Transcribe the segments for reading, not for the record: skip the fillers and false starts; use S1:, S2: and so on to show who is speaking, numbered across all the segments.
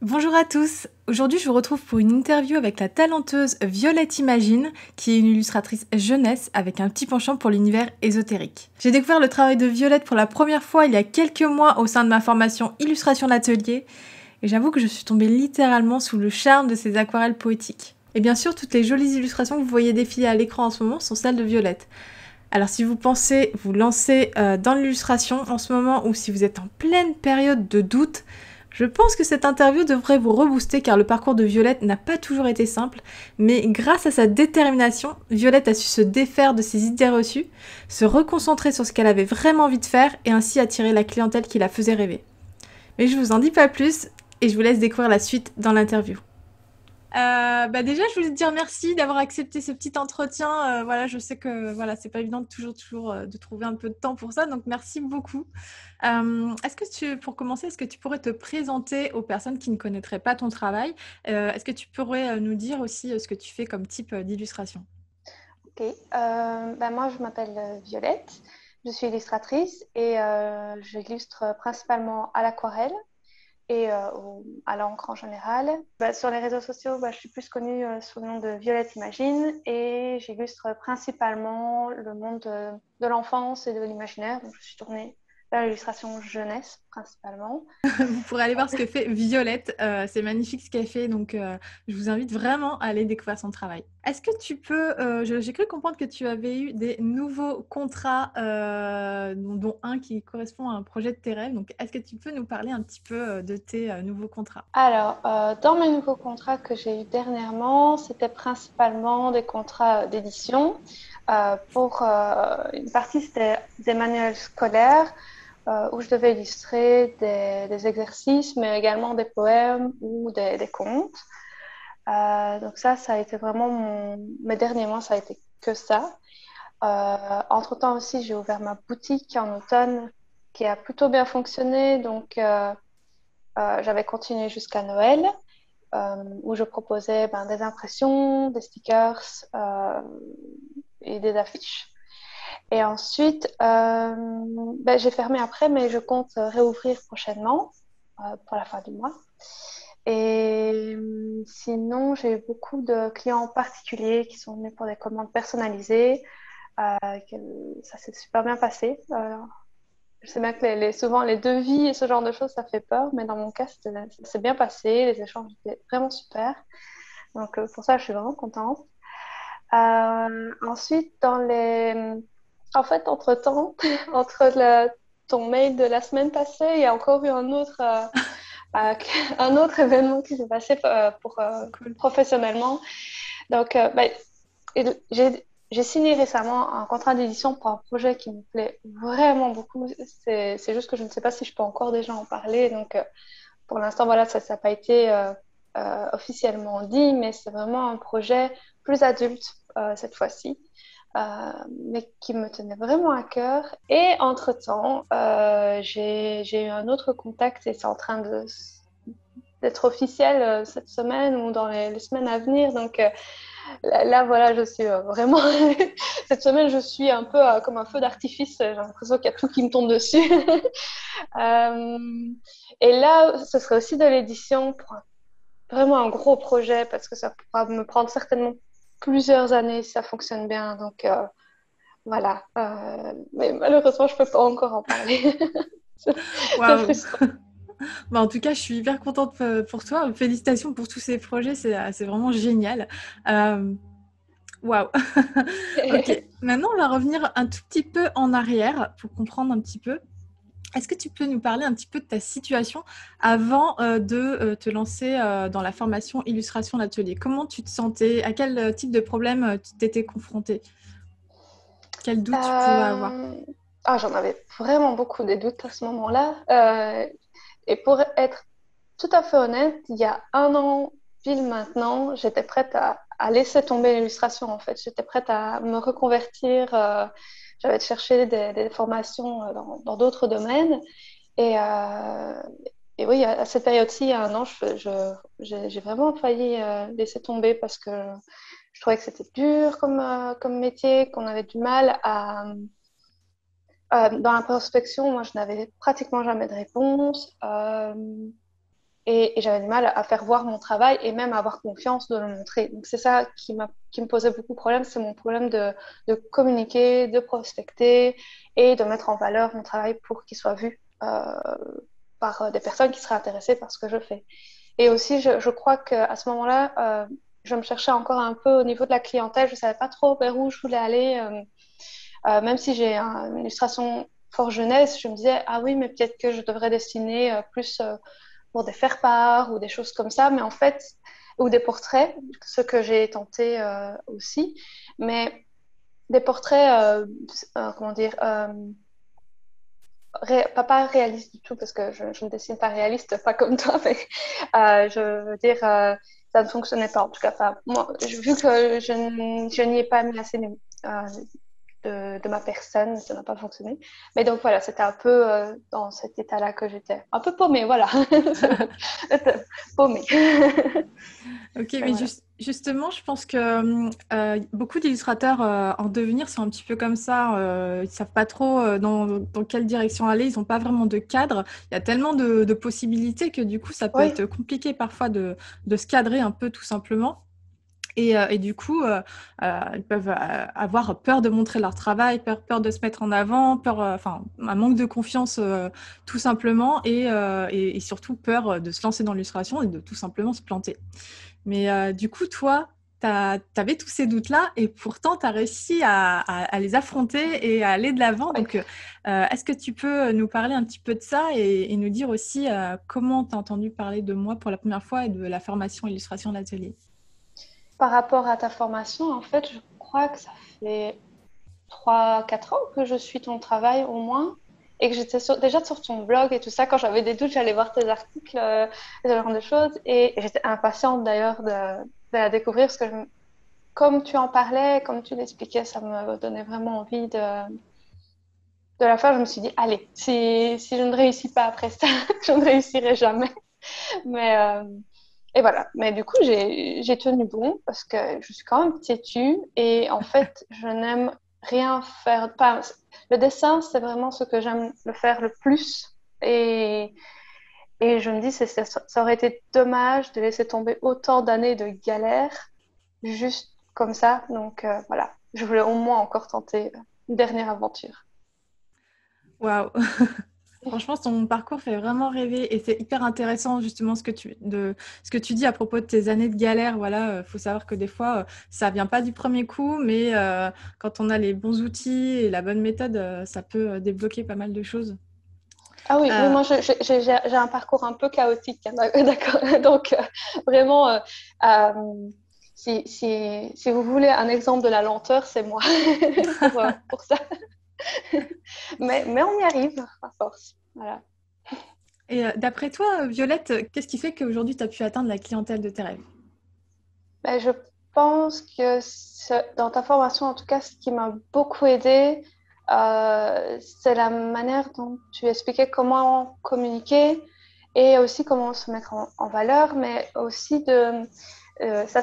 S1: Bonjour à tous. Aujourd'hui, je vous retrouve pour une interview avec la talenteuse Violette Imagine, qui est une illustratrice jeunesse avec un petit penchant pour l'univers ésotérique. J'ai découvert le travail de Violette pour la première fois il y a quelques mois au sein de ma formation Illustration d'atelier, et j'avoue que je suis tombée littéralement sous le charme de ses aquarelles poétiques. Et bien sûr, toutes les jolies illustrations que vous voyez défiler à l'écran en ce moment sont celles de Violette. Alors si vous pensez vous lancer dans l'illustration en ce moment, ou si vous êtes en pleine période de doute, je pense que cette interview devrait vous rebooster car le parcours de Violette n'a pas toujours été simple, mais grâce à sa détermination, Violette a su se défaire de ses idées reçues, se reconcentrer sur ce qu'elle avait vraiment envie de faire et ainsi attirer la clientèle qui la faisait rêver. Mais je vous en dis pas plus et je vous laisse découvrir la suite dans l'interview. Déjà, je voulais te dire merci d'avoir accepté ce petit entretien. Voilà, je sais que voilà, c'est pas évident de toujours de trouver un peu de temps pour ça, donc merci beaucoup. Pour commencer, est-ce que tu pourrais te présenter aux personnes qui ne connaîtraient pas ton travail? Est-ce que tu pourrais nous dire aussi ce que tu fais comme type d'illustration?
S2: Ok, moi je m'appelle Violette, je suis illustratrice et j'illustre principalement à l'aquarelle et à l'encre en général. Sur les réseaux sociaux, je suis plus connue sous le nom de Violette Imagine et j'illustre principalement le monde de l'enfance et de l'imaginaire. Donc je suis tournée vers l'illustration jeunesse principalement.
S1: Vous pourrez aller voir ce que fait Violette. C'est magnifique ce qu'elle fait, donc je vous invite vraiment à aller découvrir son travail. Est-ce que tu peux... j'ai cru comprendre que tu avais eu des nouveaux contrats, dont un qui correspond à un projet de tes rêves. Donc, est-ce que tu peux nous parler un petit peu de tes nouveaux contrats?
S2: Alors, dans mes nouveaux contrats que j'ai eus dernièrement, c'était principalement des contrats d'édition. Pour une partie, c'était des manuels scolaires où je devais illustrer des exercices, mais également des poèmes ou des contes. Donc ça a été vraiment mes derniers mois, ça a été que ça. Entre-temps aussi, j'ai ouvert ma boutique en automne qui a plutôt bien fonctionné. Donc, j'avais continué jusqu'à Noël où je proposais des impressions, des stickers et des affiches. Et ensuite, j'ai fermé après, mais je compte réouvrir prochainement pour la fin du mois. Et sinon, j'ai eu beaucoup de clients particuliers qui sont venus pour des commandes personnalisées. Que ça s'est super bien passé. Je sais bien que souvent les devis et ce genre de choses, ça fait peur, mais dans mon cas, ça s'est bien passé. Les échanges étaient vraiment super. Donc, pour ça, je suis vraiment contente. Ensuite, en fait, entre-temps, entre ton mail de la semaine passée, il y a encore eu euh, un autre événement qui s'est passé
S1: Cool.
S2: professionnellement. Donc, j'ai signé récemment un contrat d'édition pour un projet qui me plaît vraiment beaucoup. C'est juste que je ne sais pas si je peux encore déjà en parler. Donc, pour l'instant, voilà, ça n'a pas été officiellement dit, mais c'est vraiment un projet plus adulte cette fois-ci, mais qui me tenait vraiment à cœur. Et entre-temps, j'ai eu un autre contact et c'est en train d'être officiel cette semaine ou dans les semaines à venir. Donc là, voilà, je suis vraiment... cette semaine, je suis un peu comme un feu d'artifice. J'ai l'impression qu'il y a tout qui me tombe dessus. Euh, et là, ce serait aussi de l'édition pour vraiment un gros projet parce que ça pourra me prendre certainement plusieurs années si ça fonctionne bien. Donc voilà. Mais malheureusement, je peux pas encore en parler. C'est
S1: Waouh!
S2: frustrant.
S1: En tout cas, je suis hyper contente pour toi. Félicitations pour tous ces projets, c'est vraiment génial. Euh, Waouh! Ok, maintenant on va revenir un tout petit peu en arrière pour comprendre un petit peu. Est-ce que tu peux nous parler un petit peu de ta situation avant de te lancer dans la formation illustration d'atelier? Comment tu te sentais? À quel type de problème tu t'étais confrontée? Quel doute tu pouvais avoir?
S2: Euh, J'en avais vraiment beaucoup des doutes à ce moment-là. Et pour être tout à fait honnête, il y a un an, pile maintenant, j'étais prête à laisser tomber l'illustration en fait. J'étais prête à me reconvertir. J'avais cherché des formations dans d'autres domaines. Et, euh, et oui, à cette période-ci, il y a un an, j'ai vraiment failli laisser tomber parce que je trouvais que c'était dur comme métier, qu'on avait du mal dans la prospection, moi, je n'avais pratiquement jamais de réponse. et j'avais du mal à faire voir mon travail et même à avoir confiance de le montrer. Donc c'est ça qui me posait beaucoup de problèmes, c'est mon problème de communiquer, de prospecter et de mettre en valeur mon travail pour qu'il soit vu par des personnes qui seraient intéressées par ce que je fais. Et aussi, je crois qu'à ce moment-là, je me cherchais encore un peu au niveau de la clientèle. Je ne savais pas trop vers où je voulais aller. Même si j'ai une illustration fort jeunesse, je me disais, ah oui, mais peut-être que je devrais dessiner plus pour des faire-part ou des choses comme ça. Mais en fait, ou des portraits, ce que j'ai tenté aussi. Mais des portraits, comment dire, pas réaliste du tout, parce que je ne dessine pas réaliste, pas comme toi, mais je veux dire, ça ne fonctionnait pas, en tout cas pas. Moi, vu que je n'y ai pas mis assez de ma personne, ça n'a pas fonctionné. Mais donc voilà, c'était un peu dans cet état-là que j'étais. Un peu paumée, voilà. Paumée.
S1: Ok,
S2: Mais
S1: mais
S2: voilà.
S1: justement, je pense que beaucoup d'illustrateurs en devenir sont un petit peu comme ça. Ils savent pas trop dans quelle direction aller. Ils n'ont pas vraiment de cadre. Il y a tellement de possibilités que du coup, ça peut
S2: Oui,
S1: être compliqué parfois de se cadrer un peu tout simplement. Et du coup, ils peuvent avoir peur de montrer leur travail, peur de se mettre en avant, peur, enfin, un manque de confiance tout simplement, et surtout peur de se lancer dans l'illustration et de tout simplement se planter. Mais du coup, toi, tu avais tous ces doutes-là et pourtant, tu as réussi à les affronter et à aller de l'avant.
S2: oui.
S1: Donc, est-ce que tu peux nous parler un petit peu de ça et nous dire aussi comment tu as entendu parler de moi pour la première fois et de la formation illustration d'atelier?
S2: Par rapport à ta formation, en fait, je crois que ça fait 3 4 ans que je suis ton travail au moins et que j'étais déjà sur ton blog et tout ça. Quand j'avais des doutes, j'allais voir tes articles, ce genre de choses. Et j'étais impatiente d'ailleurs de la découvrir parce que comme tu en parlais, comme tu l'expliquais, ça me donnait vraiment envie de la faire. Je me suis dit, allez, si je ne réussis pas après ça, je ne réussirai jamais. Mais, et voilà. Mais du coup, j'ai tenu bon parce que je suis quand même têtue et en fait, je n'aime rien faire. Enfin, le dessin, c'est vraiment ce que j'aime le faire le plus. Et je me dis, ça aurait été dommage de laisser tomber autant d'années de galère juste comme ça. Donc voilà, je voulais au moins encore tenter une dernière aventure.
S1: Waouh! Franchement, ton parcours fait vraiment rêver et c'est hyper intéressant justement ce que tu dis à propos de tes années de galère. Voilà, faut savoir que des fois, ça vient pas du premier coup, mais quand on a les bons outils et la bonne méthode, ça peut débloquer pas mal de choses.
S2: Ah oui, oui,
S1: Euh,
S2: moi j'ai un parcours un peu chaotique, hein, d'accord. Donc vraiment, si vous voulez un exemple de la lenteur, c'est moi pour ça. Mais on y arrive à force. Voilà.
S1: et d'après toi, Violette, qu'est-ce qui fait qu'aujourd'hui tu as pu atteindre la clientèle de tes rêves?
S2: Ben, je pense que dans ta formation, en tout cas, ce qui m'a beaucoup aidé, c'est la manière dont tu expliquais comment communiquer et aussi comment se mettre en valeur, mais aussi ça,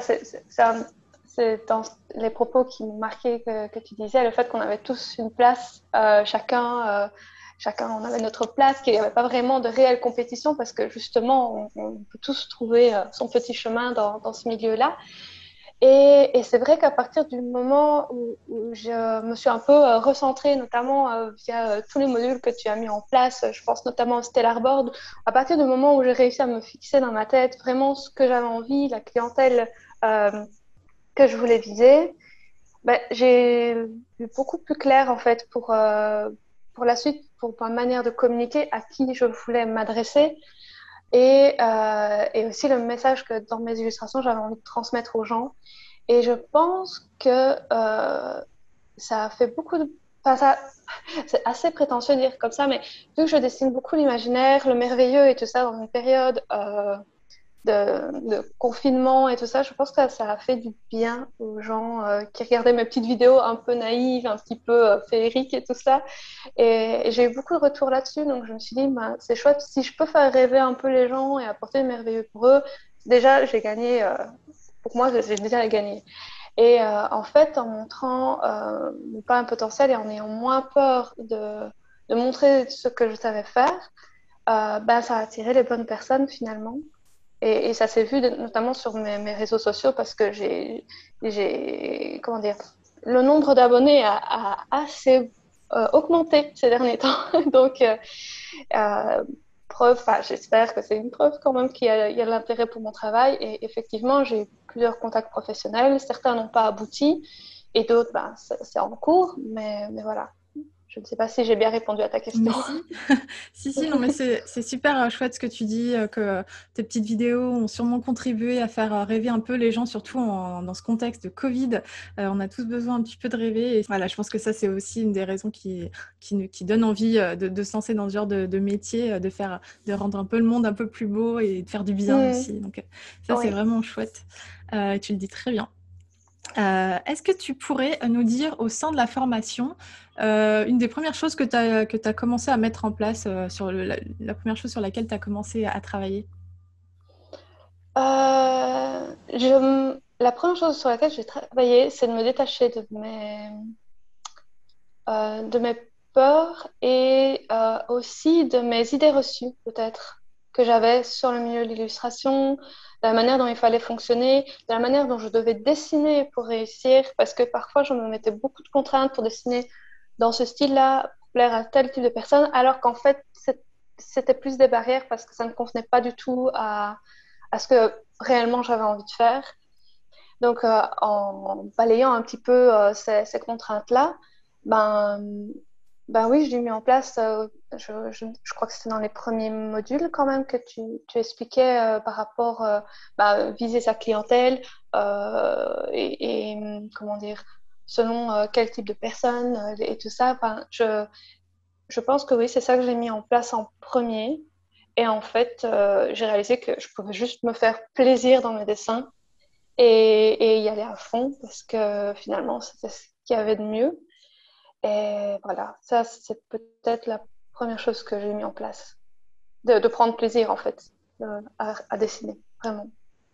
S2: c'est dans les propos qui m'ont marqué que tu disais, le fait qu'on avait tous une place, chacun on avait notre place, qu'il n'y avait pas vraiment de réelle compétition parce que justement, on peut tous trouver son petit chemin dans ce milieu-là. Et c'est vrai qu'à partir du moment où je me suis un peu recentrée, notamment via tous les modules que tu as mis en place, je pense notamment au Stellar Board, à partir du moment où j'ai réussi à me fixer dans ma tête vraiment ce que j'avais envie, la clientèle euh, que je voulais viser, ben, j'ai vu beaucoup plus clair en fait pour la suite, pour ma manière de communiquer, à qui je voulais m'adresser et aussi le message que dans mes illustrations, j'avais envie de transmettre aux gens. Et je pense que ça a fait beaucoup de... Enfin, c'est assez prétentieux de dire comme ça, mais vu que je dessine beaucoup l'imaginaire, le merveilleux et tout ça dans une période de confinement et tout ça, je pense que ça a fait du bien aux gens qui regardaient mes petites vidéos un peu naïves, un petit peu féeriques et tout ça. Et j'ai eu beaucoup de retours là-dessus, donc je me suis dit, bah, c'est chouette, si je peux faire rêver un peu les gens et apporter le merveilleux pour eux, déjà j'ai gagné, pour moi j'ai déjà gagné. Et en fait, en montrant mon plein potentiel et en ayant moins peur de montrer ce que je savais faire, ça a attiré les bonnes personnes finalement. Et ça s'est vu notamment sur mes réseaux sociaux parce que comment dire, le nombre d'abonnés a assez augmenté ces derniers temps. Donc, preuve, j'espère que c'est une preuve quand même il y a de l'intérêt pour mon travail. Et effectivement, j'ai eu plusieurs contacts professionnels. Certains n'ont pas abouti et d'autres, c'est en cours. Mais voilà, je ne sais pas si j'ai bien répondu à ta question.
S1: Mais si, si, non, mais c'est super chouette ce que tu dis, que tes petites vidéos ont sûrement contribué à faire rêver un peu les gens, surtout dans ce contexte de Covid. On a tous besoin un petit peu de rêver. Et voilà, je pense que ça, c'est aussi une des raisons qui donne envie de se lancer dans ce genre de métier, de rendre un peu le monde un peu plus beau et de faire du bien
S2: Mm,
S1: aussi. Donc, ça, c'est
S2: oui.
S1: vraiment chouette. Et tu le dis très bien. Est-ce que tu pourrais nous dire au sein de la formation, une des premières choses que tu as commencé à mettre en place, la première chose sur laquelle tu as commencé à travailler?
S2: La première chose sur laquelle j'ai travaillé, c'est de me détacher de mes peurs et aussi de mes idées reçues, peut-être, que j'avais sur le milieu de l'illustration, de la manière dont il fallait fonctionner, de la manière dont je devais dessiner pour réussir, parce que parfois, je me mettais beaucoup de contraintes pour dessiner dans ce style-là, pour plaire à tel type de personne, alors qu'en fait, c'était plus des barrières parce que ça ne convenait pas du tout à ce que réellement j'avais envie de faire. Donc, en balayant un petit peu ces contraintes-là, ben, ben oui, j'ai mis en place, je crois que c'était dans les premiers modules quand même que tu expliquais par rapport viser sa clientèle comment dire, selon quel type de personne et tout ça. Enfin, je pense que oui, c'est ça que j'ai mis en place en premier. Et en fait, j'ai réalisé que je pouvais juste me faire plaisir dans mes dessins et y aller à fond parce que finalement, c'était ce qu'il y avait de mieux. Et voilà, ça, c'est peut-être la première chose que j'ai mis en place, de prendre plaisir en fait à dessiner, vraiment.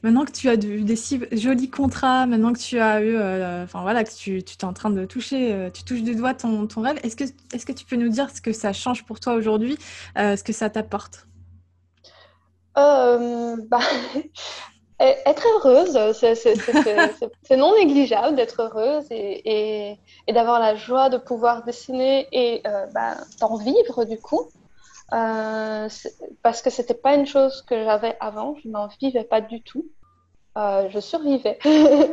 S1: Maintenant que tu as des si jolis contrats, maintenant que tu as eu, enfin voilà, que tu t'es en train de toucher, tu touches du doigt ton rêve, est-ce que tu peux nous dire ce que ça change pour toi aujourd'hui, ce que ça t'apporte?
S2: Bah, être heureuse, c'est non négligeable d'être heureuse et d'avoir la joie de pouvoir dessiner et d'en vivre du coup. Parce que c'était pas une chose que j'avais avant, je n'en vivais pas du tout. Je survivais,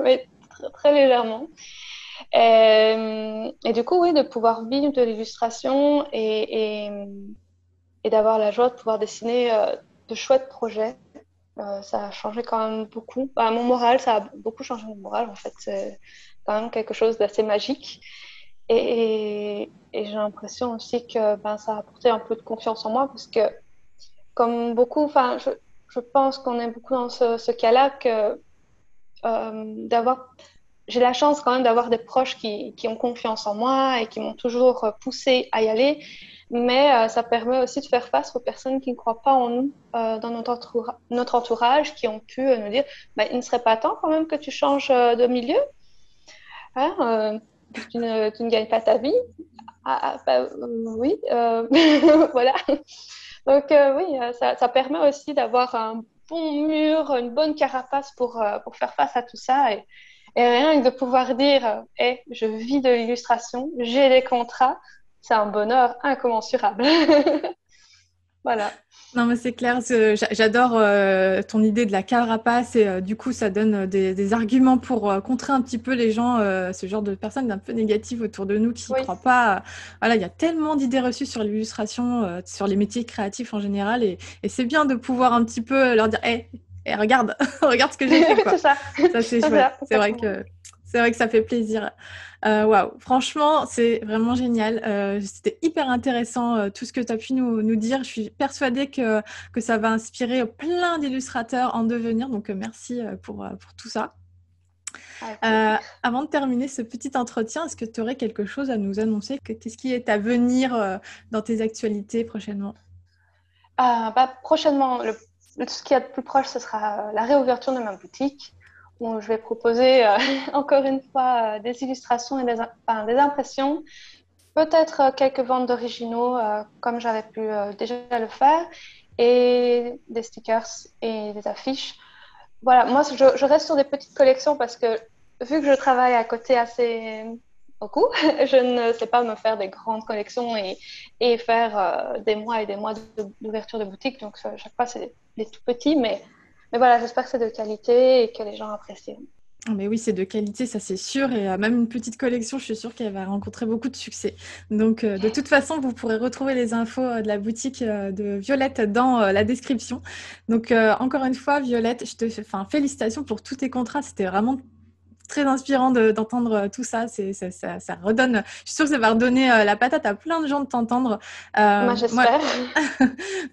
S2: mais très, très légèrement. Et du coup, oui, de pouvoir vivre de l'illustration et d'avoir la joie de pouvoir dessiner de chouettes projets, ça a changé quand même beaucoup. Mon moral, ça a beaucoup changé mon moral, en fait. C'est quand même quelque chose d'assez magique. Et j'ai l'impression aussi que ça a apporté un peu de confiance en moi parce que, comme beaucoup, je pense qu'on est beaucoup dans ce cas-là que d'avoir j'ai la chance quand même d'avoir des proches qui ont confiance en moi et qui m'ont toujours poussé à y aller. Mais ça permet aussi de faire face aux personnes qui ne croient pas en nous dans notre entourage, qui ont pu nous dire il ne serait pas temps quand même que tu changes de milieu. Hein, tu ne gagnes pas ta vie. Oui, voilà. Donc oui, ça permet aussi d'avoir un bon mur, une bonne carapace pour faire face à tout ça. Et rien que de pouvoir dire, je vis de l'illustration, j'ai des contrats, c'est un bonheur incommensurable. Voilà.
S1: Non, mais c'est clair, j'adore ton idée de la carapace et du coup, ça donne des arguments pour contrer un petit peu les gens, ce genre de personnes un peu négatives autour de nous qui ne
S2: Oui,
S1: croient pas. Voilà, il y a tellement d'idées reçues sur l'illustration, sur les métiers créatifs en général et c'est bien de pouvoir un petit peu leur dire, regarde, regarde ce que j'ai fait,
S2: c'est
S1: quoi.
S2: ça.
S1: Ça, c'est
S2: C'est
S1: chouette.
S2: ça, exactement.
S1: C'est vrai que ça fait plaisir. Waouh, franchement, c'est vraiment génial. C'était hyper intéressant tout ce que tu as pu nous dire. Je suis persuadée que ça va inspirer plein d'illustrateurs en devenir. Donc, merci pour tout ça.
S2: Avec plaisir.
S1: Avant de terminer ce petit entretien, est-ce que tu aurais quelque chose à nous annoncer? Qu'est-ce qui est à venir dans tes actualités prochainement?
S2: Prochainement, ce qu'il y a de plus proche, ce sera la réouverture de ma boutique, où je vais proposer encore une fois des illustrations et des impressions Peut-être quelques ventes d'originaux, comme j'avais pu déjà le faire, et des stickers et des affiches. Voilà, moi, je reste sur des petites collections parce que vu que je travaille à côté assez beaucoup, je ne sais pas me faire des grandes collections et faire des mois et des mois d'ouverture de boutique. Donc, chaque fois, c'est des tout petits, mais voilà, j'espère que c'est de qualité et que les gens apprécient.
S1: Ah, mais oui, c'est de qualité, ça c'est sûr. Et même une petite collection, je suis sûre qu'elle va rencontrer beaucoup de succès. Donc, de toute façon, vous pourrez retrouver les infos de la boutique de Violette dans la description. Donc, encore une fois, Violette, enfin, félicitations pour tous tes contrats. C'était vraiment très inspirant d'entendre tout ça. Ça redonne. Je suis sûre que ça va redonner la patate à plein de gens de t'entendre.
S2: Moi,
S1: Moi,
S2: j'espère.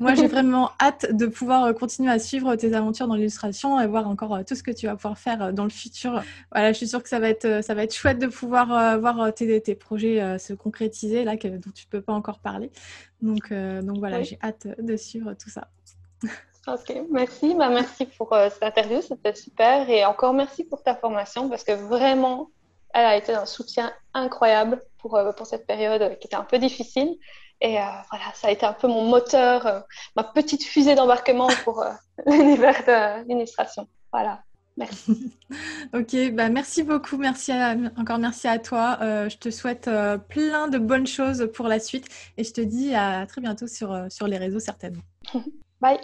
S1: moi, j'ai vraiment hâte de pouvoir continuer à suivre tes aventures dans l'illustration et voir encore tout ce que tu vas pouvoir faire dans le futur. Voilà, je suis sûre que ça va être chouette de pouvoir voir tes projets se concrétiser là, dont tu ne peux pas encore parler. Donc voilà,
S2: Oui.
S1: j'ai hâte de suivre tout ça.
S2: Ok, merci. Bah, merci pour cette interview, c'était super. Et encore merci pour ta formation parce que vraiment, elle a été un soutien incroyable pour cette période qui était un peu difficile. Et voilà, ça a été un peu mon moteur, ma petite fusée d'embarquement pour l'univers de l'illustration. Voilà, merci.
S1: Ok, bah merci beaucoup, encore merci à toi. Je te souhaite plein de bonnes choses pour la suite et je te dis à très bientôt sur les réseaux certainement.
S2: Bye.